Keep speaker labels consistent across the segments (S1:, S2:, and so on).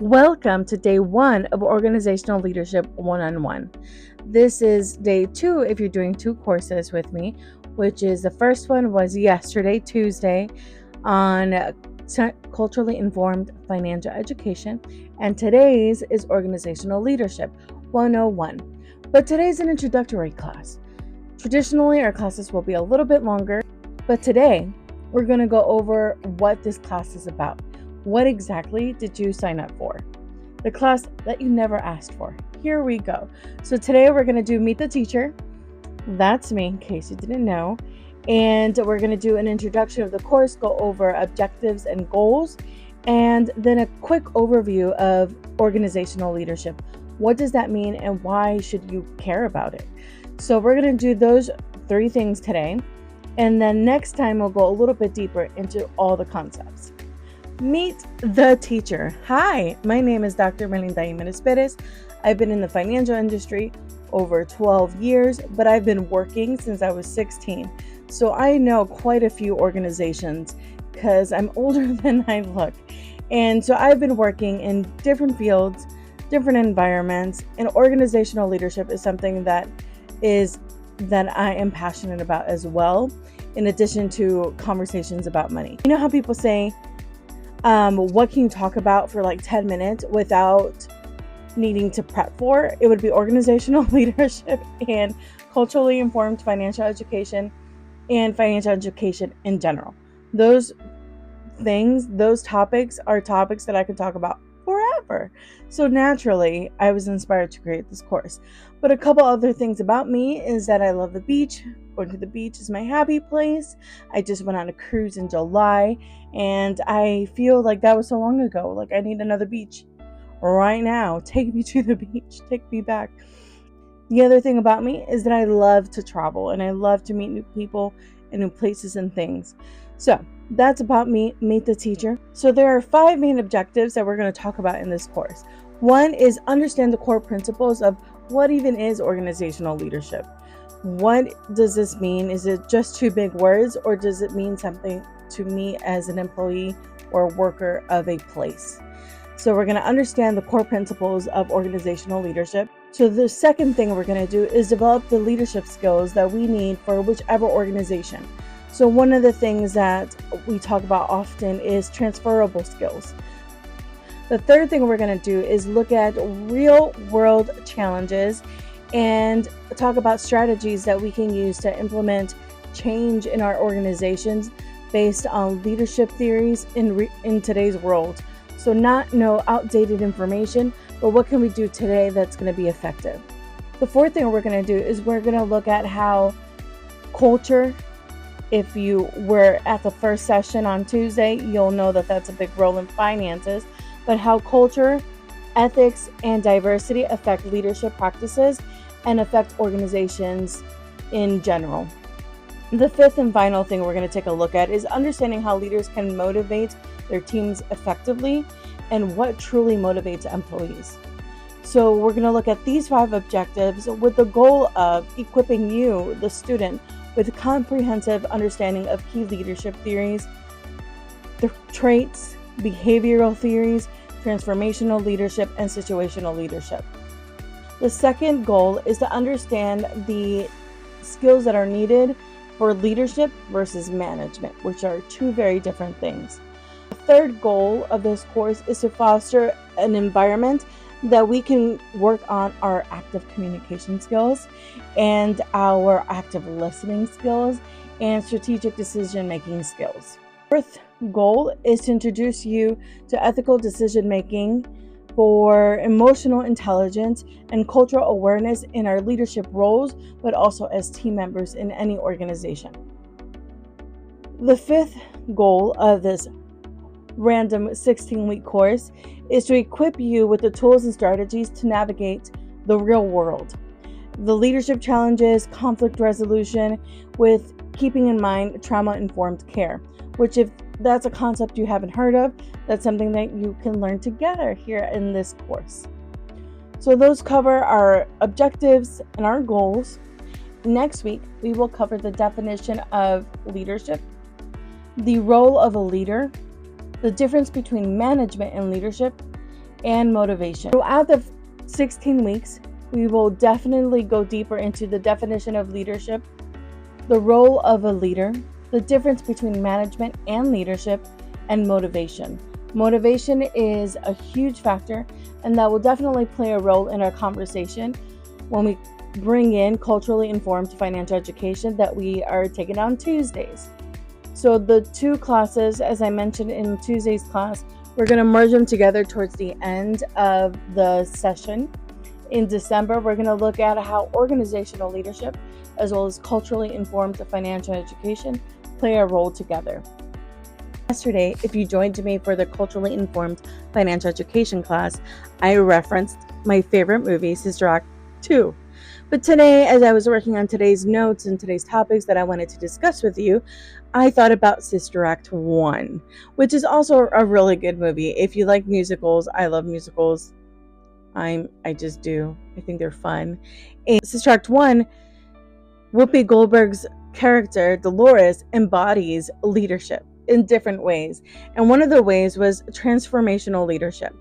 S1: Welcome to day 1 of Organizational Leadership One-on-One. This is day 2 if you're doing 2 courses with me, which is the first one was yesterday, Tuesday, on culturally informed financial education, and today's is Organizational Leadership 101. But today's an introductory class. Traditionally, our classes will be a little bit longer, but today we're going to go over what this class is about. What exactly did you sign up for? The class that you never asked for. Here we go. So today we're going to do Meet the Teacher. That's me, in case you didn't know. And we're going to do an introduction of the course, go over objectives and goals, and then a quick overview of organizational leadership. What does that mean and why should you care about it? So we're going to do those 3 things today. And then next time we'll go a little bit deeper into all the concepts. Meet the Teacher. Hi, my name is Dr. Melinda Jimenez Perez. I've been in the financial industry over 12 years, but I've been working since I was 16. So I know quite a few organizations because I'm older than I look. And so I've been working in different fields, different environments, and organizational leadership is something that I am passionate about as well, in addition to conversations about money. You know how people say, what can you talk about for like 10 minutes without needing to prep for? It would be organizational leadership and culturally informed financial education and financial education in general. Those topics are topics that I could talk about forever. So naturally, I was inspired to create this course. But a couple other things about me is that I love the beach. Going to the beach is my happy place. I just went on a cruise in July, and I feel like that was so long ago. Like I need another beach right now. Take me to the beach. Take me back. The other thing about me is that I love to travel and I love to meet new people and new places and things. So that's about me, Meet the Teacher. So there are 5 main objectives that we're going to talk about in this course. One is understand the core principles of what even is organizational leadership. What does this mean? Is it just 2 big words, or does it mean something to me as an employee or worker of a place? So we're going to understand the core principles of organizational leadership. So the second thing we're going to do is develop the leadership skills that we need for whichever organization. So one of the things that we talk about often is transferable skills. The third thing we're going to do is look at real world challenges and talk about strategies that we can use to implement change in our organizations based on leadership theories in today's world. So not no outdated information, but what can we do today that's going to be effective? The fourth thing we're going to do is we're going to look at how culture, if you were at the first session on Tuesday, you'll know that that's a big role in finances, but how culture, ethics, and diversity affect leadership practices and affect organizations in general. The fifth and final thing we're going to take a look at is understanding how leaders can motivate their teams effectively and what truly motivates employees. So we're going to look at these 5 objectives with the goal of equipping you, the student, with a comprehensive understanding of key leadership theories, the traits, behavioral theories, transformational leadership, and situational leadership. The second goal is to understand the skills that are needed for leadership versus management, which are 2 very different things. The third goal of this course is to foster an environment that we can work on our active communication skills and our active listening skills and strategic decision-making skills. Fourth goal is to introduce you to ethical decision-making for emotional intelligence and cultural awareness in our leadership roles, but also as team members in any organization. The fifth goal of this random 16-week course is to equip you with the tools and strategies to navigate the real world, the leadership challenges, conflict resolution, with keeping in mind trauma-informed care, which, if that's a concept you haven't heard of, that's something that you can learn together here in this course. So those cover our objectives and our goals. Next week, we will cover the definition of leadership, the role of a leader, the difference between management and leadership, and motivation. Throughout the 16 weeks, we will definitely go deeper into the definition of leadership, the role of a leader, the difference between management and leadership, and motivation. Motivation is a huge factor, and that will definitely play a role in our conversation when we bring in culturally informed financial education that we are taking on Tuesdays. So the two classes, as I mentioned in Tuesday's class, we're going to merge them together towards the end of the session. In December, we're going to look at how organizational leadership, as well as culturally informed financial education, play a role together. Yesterday, if you joined me for the culturally informed financial education class, I referenced my favorite movie, Sister Act 2. But today, as I was working on today's notes and today's topics that I wanted to discuss with you, I thought about Sister Act 1, which is also a really good movie. If you like musicals, I love musicals. I just do. I think they're fun. In Sister Act 1, Whoopi Goldberg's character, Dolores, embodies leadership in different ways. And one of the ways was transformational leadership.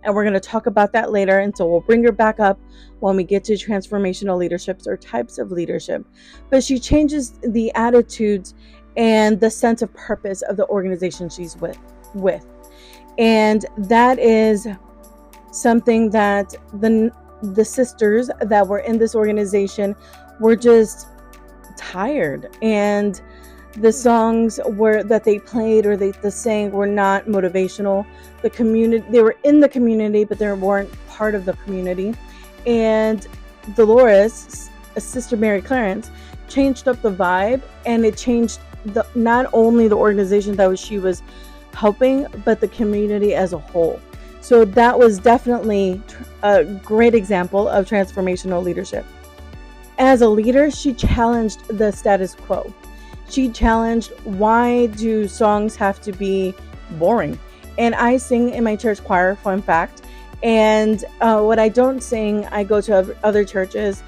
S1: And we're going to talk about that later. And so we'll bring her back up when we get to transformational leaderships or types of leadership. But she changes the attitudes and the sense of purpose of the organization she's with. And that is something that the sisters that were in this organization were just tired, and the songs that they played or they sang were not motivational. The community, they were in the community, but they weren't part of the community. And Dolores, Sister Mary Clarence, changed up the vibe, and it changed not only the organization that she was helping, but the community as a whole. So that was definitely a great example of transformational leadership. As a leader, she challenged the status quo. She challenged, why do songs have to be boring? And I sing in my church choir, fun fact. And when I don't sing, I go to other churches.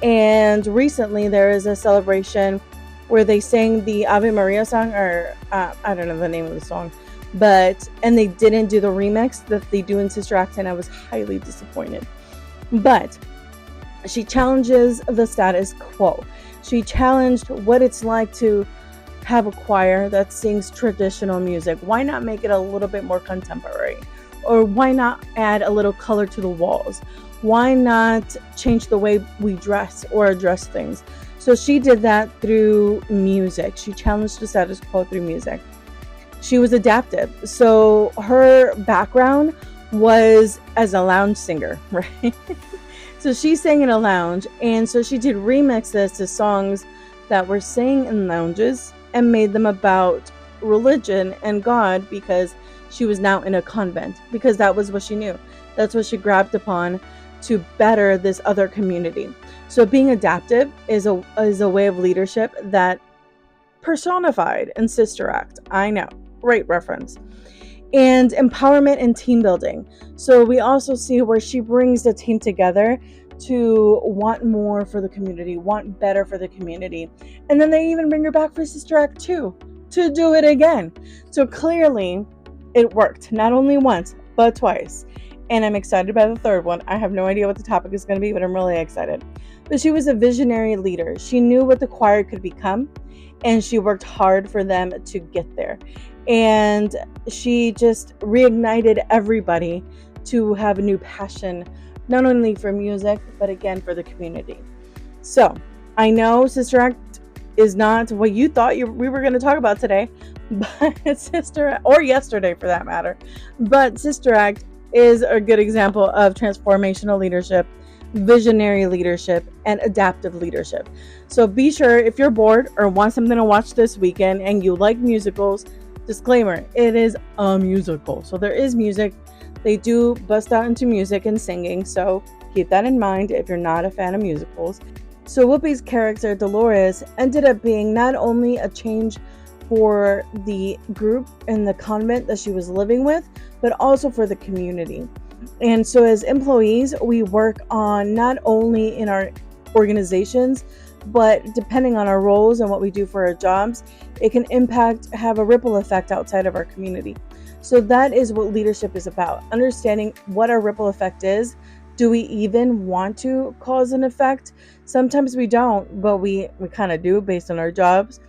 S1: And recently there is a celebration where they sang the Ave Maria song, or I don't know the name of the song, and they didn't do the remix that they do in Sister Act, and I was highly disappointed. But she challenges the status quo. She challenged what it's like to have a choir that sings traditional music. Why not make it a little bit more contemporary? Or why not add a little color to the walls? Why not change the way we dress or address things? So she did that through music. She challenged the status quo through music. She was adaptive. So her background was as a lounge singer, right? So she sang in a lounge, and so she did remixes to songs that were sang in lounges and made them about religion and God, because she was now in a convent, because that was what she knew. That's what she grabbed upon to better this other community. So being adaptive is a way of leadership that personified in Sister Act. I know, great reference. And empowerment and team building. So we also see where she brings the team together to want more for the community, want better for the community. And then they even bring her back for Sister Act 2 to do it again. So clearly it worked, not only once, but twice. And I'm excited about the third one. I have no idea what the topic is going to be, but I'm really excited. But she was a visionary leader. She knew what the choir could become, and she worked hard for them to get there. And she just reignited everybody to have a new passion, not only for music, but again for the community. So I know Sister Act is not what you thought we were going to talk about today, but or yesterday for that matter. But Sister Act is a good example of transformational leadership, visionary leadership, and adaptive leadership. So be sure, if you're bored or want something to watch this weekend and you like musicals, disclaimer, it is a musical. So there is music. They do bust out into music and singing. So keep that in mind if you're not a fan of musicals. So Whoopi's character, Dolores, ended up being not only a change for the group and the convent that she was living with, but also for the community. And so as employees, we work on not only in our organizations, but depending on our roles and what we do for our jobs, it can have a ripple effect outside of our community. So that is what leadership is about, understanding what our ripple effect is. Do we even want to cause an effect? Sometimes we don't, but we kind of do based on our jobs.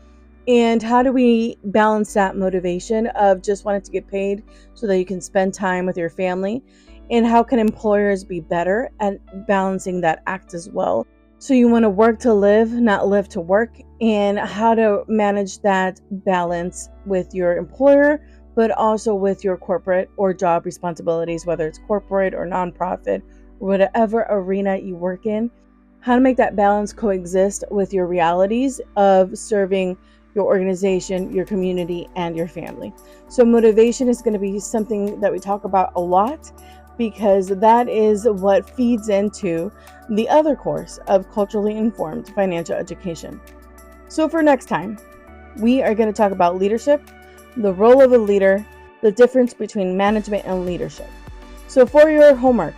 S1: And how do we balance that motivation of just wanting to get paid so that you can spend time with your family? And how can employers be better at balancing that act as well? So you want to work to live, not live to work, and how to manage that balance with your employer, but also with your corporate or job responsibilities, whether it's corporate or nonprofit, or whatever arena you work in. How to make that balance coexist with your realities of serving your organization, your community, and your family. So motivation is going to be something that we talk about a lot because that is what feeds into the other course of culturally informed financial education. So for next time, we are going to talk about leadership, the role of a leader, the difference between management and leadership. So for your homework,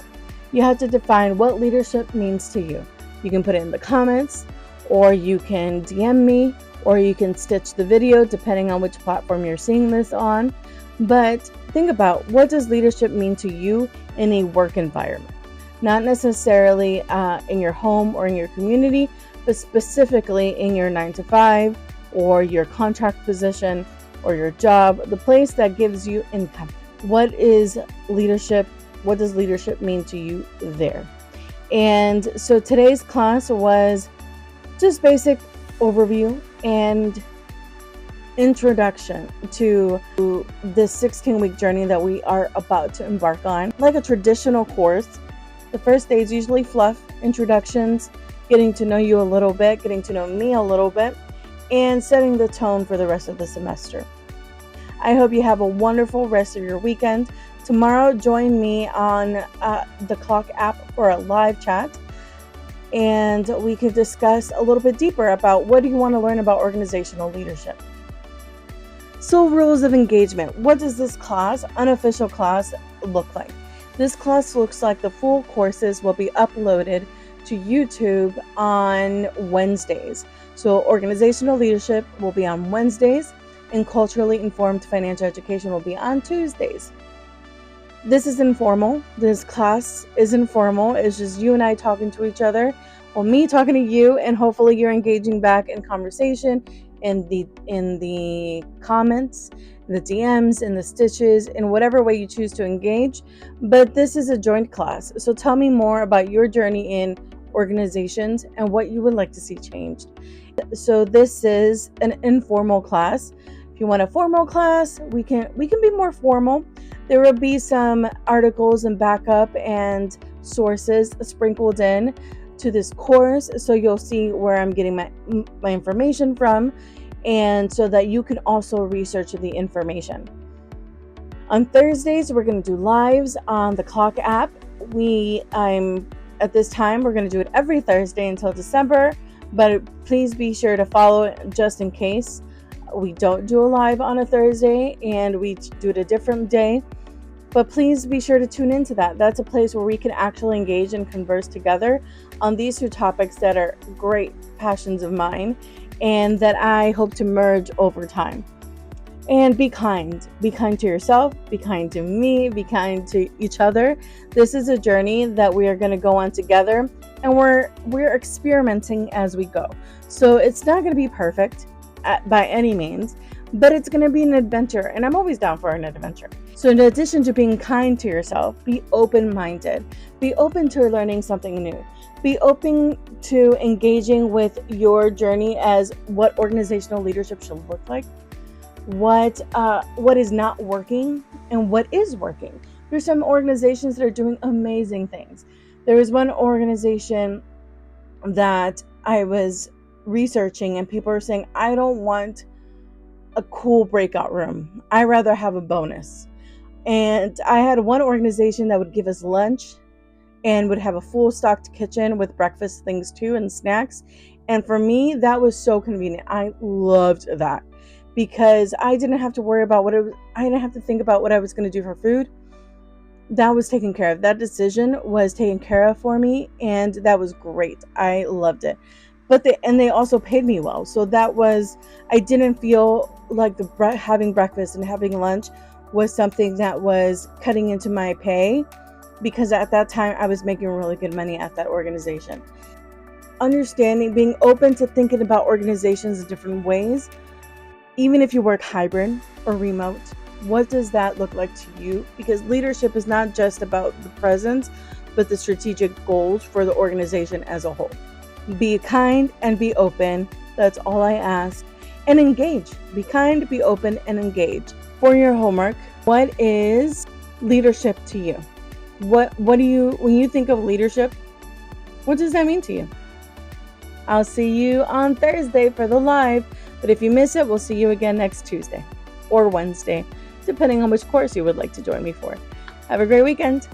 S1: you have to define what leadership means to you. You can put it in the comments, or you can DM me, or you can stitch the video depending on which platform you're seeing this on. But think about, what does leadership mean to you in a work environment? Not necessarily in your home or in your community, but specifically in your 9 to 5 or your contract position or your job, the place that gives you income. What is leadership? What does leadership mean to you there? And so today's class was just basic overview and introduction to this 16-week journey that we are about to embark on. Like a traditional course, the first day is usually fluff, introductions, getting to know you a little bit, getting to know me a little bit, and setting the tone for the rest of the semester. I hope you have a wonderful rest of your weekend. Tomorrow, join me on the Clock app for a live chat, and we could discuss a little bit deeper about what do you want to learn about organizational leadership. So, rules of engagement. What does this class, unofficial class, look like? This class looks like the full courses will be uploaded to YouTube on Wednesdays. So organizational leadership will be on Wednesdays, and culturally informed financial education will be on Tuesdays. This is informal. This class is informal. It's just you and I talking to each other, or me talking to you, and hopefully you're engaging back in conversation in the comments, the DMs, in the stitches, in whatever way you choose to engage. But this is a joint class. So tell me more about your journey in organizations and what you would like to see changed. So this is an informal class. If you want a formal class, we can be more formal. There will be some articles and backup and sources sprinkled in to this course, so you'll see where I'm getting my information from, and so that you can also research the information. On Thursdays, we're going to do lives on the Clock app. At this time, we're going to do it every Thursday until December, but please be sure to follow it just in case we don't do a live on a Thursday and we do it a different day. But please be sure to tune into that. That's a place where we can actually engage and converse together on these two topics that are great passions of mine and that I hope to merge over time. And be kind. Be kind to yourself, be kind to me, be kind to each other. This is a journey that we are going to go on together, and we're experimenting as we go. So it's not going to be perfect by any means, but it's going to be an adventure, and I'm always down for an adventure. So in addition to being kind to yourself, be open-minded. Be open to learning something new. Be open to engaging with your journey as what organizational leadership should look like, what is not working, and what is working. There's some organizations that are doing amazing things. There was one organization that I was researching, and people are saying, I don't want a cool breakout room. I rather have a bonus. And I had one organization that would give us lunch and would have a full stocked kitchen with breakfast things too and snacks. And for me, that was so convenient. I loved that because I didn't have to worry about I didn't have to think about what I was going to do for food. That was taken care of. That decision was taken care of for me, and that was great. I loved it. But they also paid me well. So I didn't feel like having breakfast and having lunch was something that was cutting into my pay, because at that time I was making really good money at that organization. Understanding, being open to thinking about organizations in different ways, even if you work hybrid or remote, what does that look like to you? Because leadership is not just about the presence, but the strategic goals for the organization as a whole. Be kind and be open. That's all I ask. And engage. Be kind, be open, and engage. For your homework, what is leadership to you? What do you, when you think of leadership, what does that mean to you? I'll see you on Thursday for the live, but if you miss it, we'll see you again next Tuesday or Wednesday, depending on which course you would like to join me for. Have a great weekend.